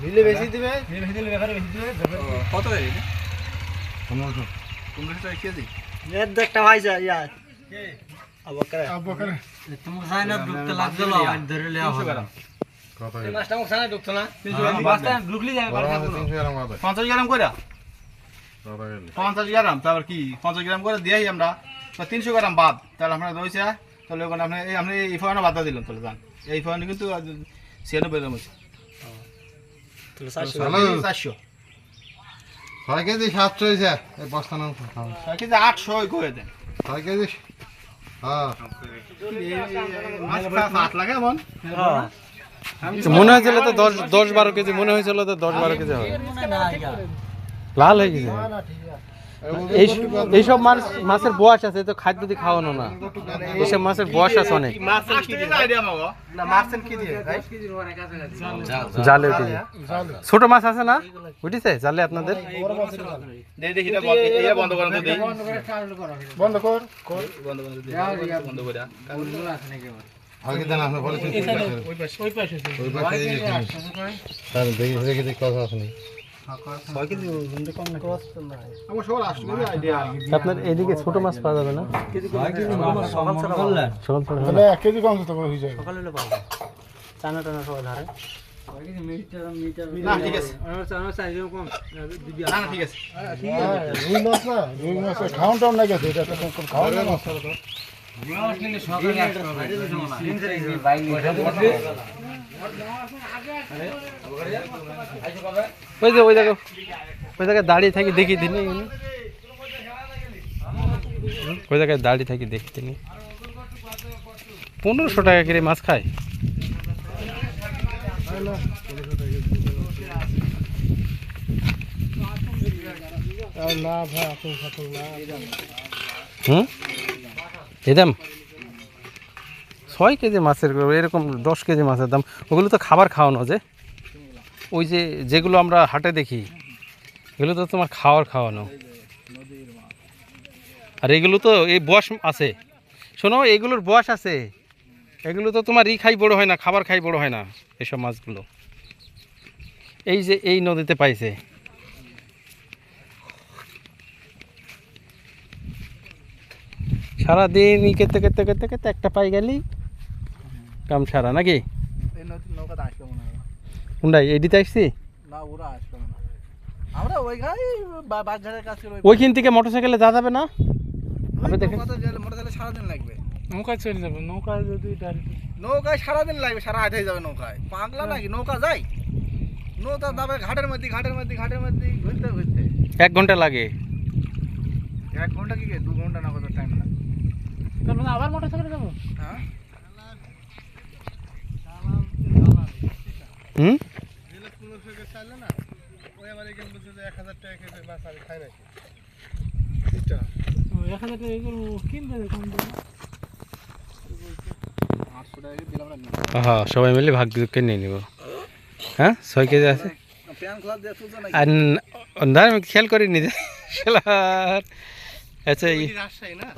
মিলে বেশি দিবে, ব্যাপারে বেশি দিবে। কত করে? 1500 টাকা কেজি। একটা ভাই যায় ইয়া কে আবকর তুমি সাইনা ঢুকতে লাগলো আর ধরে লিয়া হবে কত এই মাছটা মুখ সাইনা ঢুকতো না 300 গ্রাম মাছটা ঢুকলি যাবে 300 গ্রাম হবে 50 গ্রাম কইরা 50 গ্রাম তারপর কি 50 গ্রাম করে দেই আমরা তো 300 গ্রাম বাদ তাহলে আমরা দইছে তাহলে ওখানে আপনি এই ফোনে বাদ দিলেন তাহলে জান এই ফোনে কিন্তু 96 গ্রাম আছে তাহলে 400 6 কেজি 700 হইছে এই বস্তা নাও 6 কেজি 800 করে দেন 6 কেজি মনে হয়েছিল তো 10-12 কেজি মনে হয়েছিল তো 10-12 কেজি হবে লাল হয়ে গেছে এইসব মাছের বয়স আছে তো খাদ্য দিয়ে খাওয়ানো না এইসব মাছের বয়স আছে অনেক জালে উঠেছে ছোট মাছ আছে না উঠেছে জালে আপনাদের আপনার এদিকে ছোট মাছ পাওয়া যাবে না সকাল এক কেজি কম সকাল হলে পাওয়া যায় চানা টানা সবাই ধারে খাওয়ান না গেছে ওই জায়গায় দাঁড়িয়ে থাকি দেখি দিন ওই জায়গায় দাঁড়িয়ে থাকি দেখি তিনি 1500 টাকা করে মাছ খায় এই দাম 6 কেজি মাছের এরকম 10 কেজি মাছের দাম ওগুলো তো খাবার খাওয়ানো যে ওই যেগুলো আমরা হাটে দেখি এগুলো তো তোমার খাওয়ানো আর এগুলো তো এই বয়স আছে শোনো এগুলোর বয়স আছে এগুলো তো তোমার খাই বড় হয় না খাবার খাই বড় হয় না এসব মাছগুলো এই যে এই নদীতে পাইছে সারাদিন কেটে কেটে কেটে কেটে একটা পাই গেলি কাম সারা নাকি কোনটাই এদিকে আসছি ওইখান থেকে মোটরসাইকেলে যাওয়া যাবে না সারাদিন লাগবে নৌকায় চলে যাবে নৌকায় যদি নৌকায় সারাদিন লাগবে সারা রাত হয়ে যাবে নৌকায় পাগলা নাকি নৌকা যাই নৌকা যাবে ঘাটের মধ্যে ঘুরতে 1 ঘন্টা লাগে 1 ঘন্টা কি 2 ঘন্টা না কত টাইম লাগে আবার মোটরসাইকেলে যাবো হ্যাঁ না ওই আমার এখানে বলছে যে 1000 টাকা কেজি মাছ আমি খাই নাকি এটা 1000 টাকা এগুলো কিনবে কম দিন 800 টাকা দিলাম না হ্যাঁ সবাই মিলে ভাগ করে নিয়ে নিব হ্যাঁ 6 কেজি আছে প্যান খোলা দিয়ে তুলছো নাকি আর না আমি খেয়াল করিনি যে আচ্ছা এই রাজশাহী না